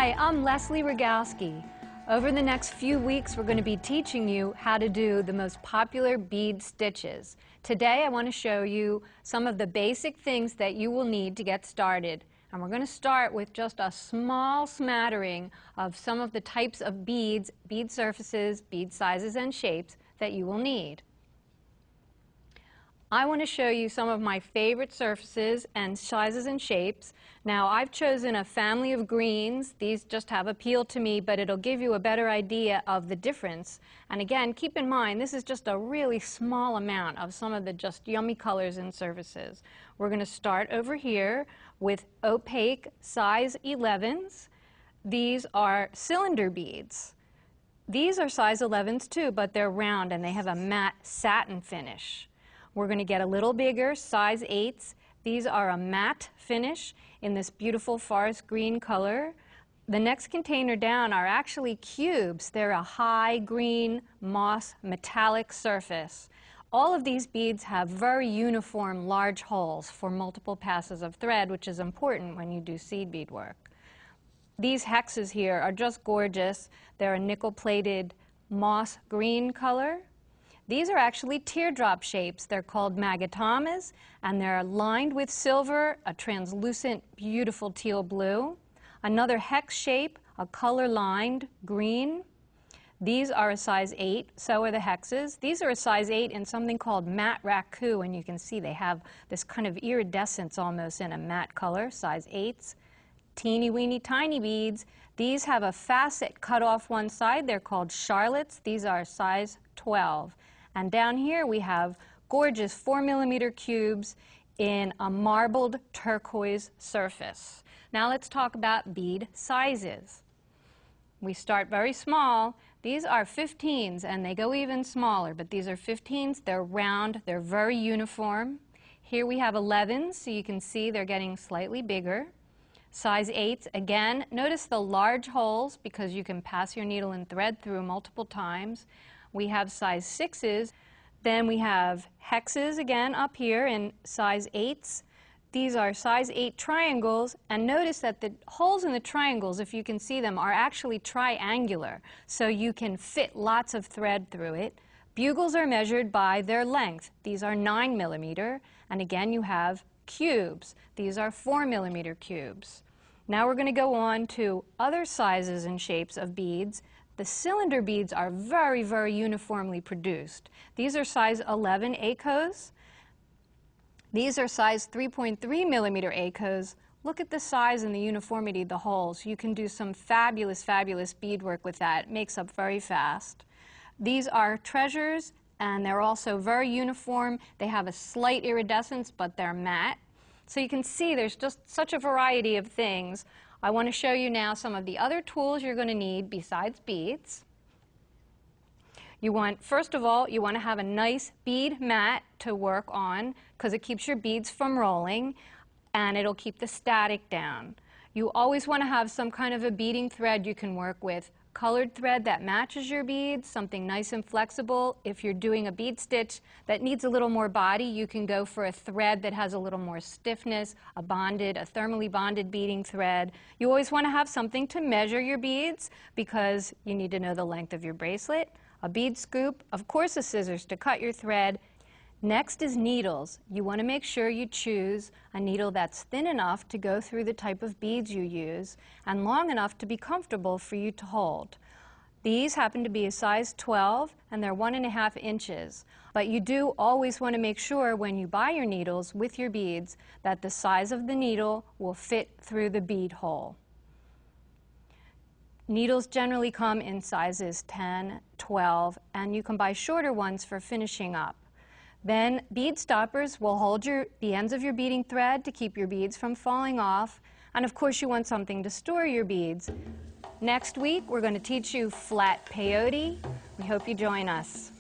Hi, I'm Leslie Rogalski. Over the next few weeks, we're going to be teaching you how to do the most popular bead stitches. Today, I want to show you some of the basic things that you will need to get started. And we're going to start with just a small smattering of some of the types of beads, bead surfaces, bead sizes, and shapes that you will need. I want to show you some of my favorite surfaces and sizes and shapes. Now, I've chosen a family of greens. These just have appeal to me, but it'll give you a better idea of the difference. And again, keep in mind, this is just a really small amount of some of the just yummy colors and surfaces. We're going to start over here with opaque size 11s. These are cylinder beads. These are size 11s too, but they're round and they have a matte satin finish. We're going to get a little bigger, size 8s. These are a matte finish in this beautiful forest green color. The next container down are actually cubes. They're a high green moss metallic surface. All of these beads have very uniform large holes for multiple passes of thread, which is important when you do seed bead work. These hexes here are just gorgeous. They're a nickel-plated moss green color. These are actually teardrop shapes. They're called magatomas, and they're lined with silver, a translucent, beautiful teal blue. Another hex shape, a color-lined green. These are a size 8, so are the hexes. These are a size 8 in something called matte raku, and you can see they have this kind of iridescence almost in a matte color, size 8s. Teeny weeny tiny beads. These have a facet cut off one side. They're called charlottes. These are size 12. And down here we have gorgeous 4mm cubes in a marbled turquoise surface. Now let's talk about bead sizes. We start very small. These are 15s and they go even smaller, but these are 15s. They're round, they're very uniform. Here we have 11s, so you can see they're getting slightly bigger. Size 8s, again, notice the large holes because you can pass your needle and thread through multiple times. We have size 6s. Then we have hexes again up here in size 8s. These are size 8 triangles, and notice that the holes in the triangles, if you can see them, are actually triangular, so you can fit lots of thread through it. Bugles are measured by their length. These are 9mm, and again you have cubes. These are 4mm cubes. Now we're going to go on to other sizes and shapes of beads. The cylinder beads are very, very uniformly produced. These are size 11 ACOs. These are size 3.3mm ACOs. Look at the size and the uniformity of the holes. You can do some fabulous, fabulous beadwork with that. It makes up very fast. These are treasures, and they're also very uniform. They have a slight iridescence, but they're matte. So you can see there's just such a variety of things. I want to show you now some of the other tools you're going to need besides beads. First of all, you want to have a nice bead mat to work on because it keeps your beads from rolling and it'll keep the static down. You always want to have some kind of a beading thread you can work with. Colored thread that matches your beads, something nice and flexible. If you're doing a bead stitch that needs a little more body, you can go for a thread that has a little more stiffness, a thermally bonded beading thread. You always want to have something to measure your beads because you need to know the length of your bracelet. A bead scoop, of course a scissors to cut your thread. Next is needles. You want to make sure you choose a needle that's thin enough to go through the type of beads you use and long enough to be comfortable for you to hold. These happen to be a size 12 and they're 1.5 inches. But you do always want to make sure when you buy your needles with your beads that the size of the needle will fit through the bead hole. Needles generally come in sizes 10, 12, and you can buy shorter ones for finishing up. Then bead stoppers will hold the ends of your beading thread to keep your beads from falling off. And of course you want something to store your beads. Next week we're going to teach you flat peyote. We hope you join us.